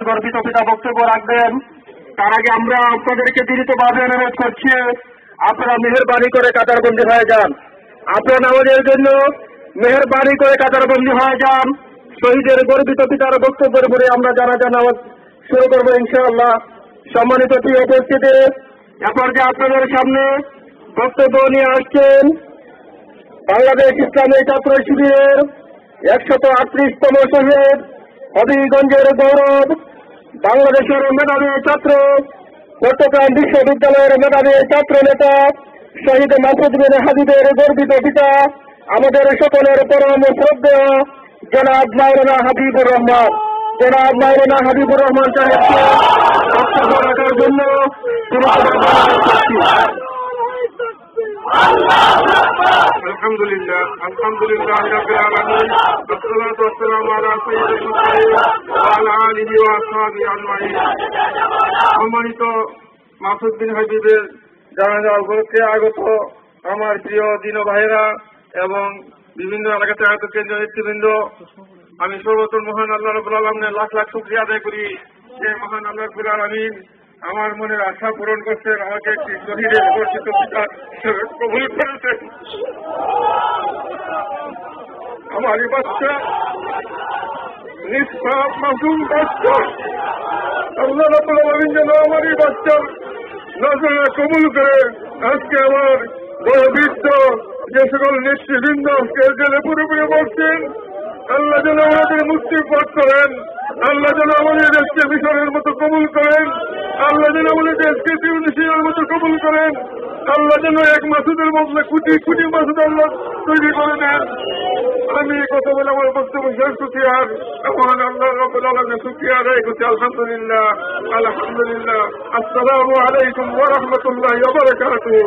গর্বিত পিতা বক্তব্য রাখবেন। তার আগে আমরা আপনাদেরকে বিনীতভাবে অনুরোধ করছি, আপনারা মেহেরবানি করে কাতারবন্দি হয়ে যান। আপনারা আমাদের জন্য মেহেরবানি করে কাতারবন্দি হয়ে যান। শহীদের গর্বিত পিতার বক্তব্যের পরে আমরা জানাজা নামাজ শুরু করবো ইনশাআল্লাহ। সম্মানিত প্রিয় উপস্থিতি, এরপর যে আপনাদের সামনে বক্তব্য নিয়ে আসছেন বাংলাদেশ ইসলামী ছাত্র শিবিরের 138তম শহীদ, হবিগঞ্জের গৌরব, বাংলাদেশের মেধাবী ছাত্র, চট্টগ্রাম বিশ্ববিদ্যালয়ের মেধাবী ছাত্র নেতা শহীদ মাসুদ বিন হাবিবের গর্বিত পিতা, আমাদের সকলের পরম শ্রদ্ধেয় জনাব মাওলানা হাবিবুর রহমান। জনাব মাওলানা হাবিবুর রহমান সাহেবকে বক্তব্য রাখার জন্য আলহামদুলিল্লাহ আলহামদুলিল্লাহ রাব্বিল আলামিন ওয়াসসালাতু ওয়াসসালামু আলা সাইয়্যিদিল মুরসালিন ওয়া আলা আলিহি ওয়া আসহাবিহি আজমাইন। সম্মানিত মাসুদ বিন হাবিবের জানাজা উপলক্ষে আগত আমার প্রিয় দিন ভাইয়েরা এবং বিভিন্ন এলাকাতে আগত কেন্দ্রীয় নেতৃবৃন্দ, আমি সর্বপ্রথম মহান আল্লাহ রাব্বুল আলামিনের লাখ লাখ শুকরিয়া আদায় করি যে মহান আল্লাহ রাব্বুল আলামিন আমার মনের আশা পূরণ করছেন, আমাকে একটি শহীদের গর্বিত পিতা হিসেবে কবুল করেছেন। আমারই বাচ্চা, নিষ্পাপ মাসুম বাচ্চা, আল্লাহ রাব্বুল আলামিন যেন আমারই বাচ্চার নজরে কবুল করে আজকে আমার বয়োবৃদ্ধ যে সকল নেতৃবৃন্দ আজকে জেলে পুরোপুরি বসছেন, আল্লাহ যেন আমাদের মুক্তি পথ করেন, আল্লাহ যেন আমাদের দেশকে মিশরের মতো কবুল করেন, আল্লাহ যেন আমাদের দেশকে তিউনিসিয়ার মতো কবুল করেন, আল্লাহ যেন এক মাসুদের বদলে কোটি কোটি মাসুদ আল্লাহ তৈরি করে নেন। আমি কথা বলে আমার বক্তব্য শেষ করছি, আর আমার আল্লাহ রাব্বুল আলামিনের শুকরিয়া আদায় করছি। আলহামদুলিল্লাহ আলহামদুলিল্লাহ। আসসালামু আলাইকুম ওয়া রাহমাতুল্লাহি ওয়া বারাকাতুহু।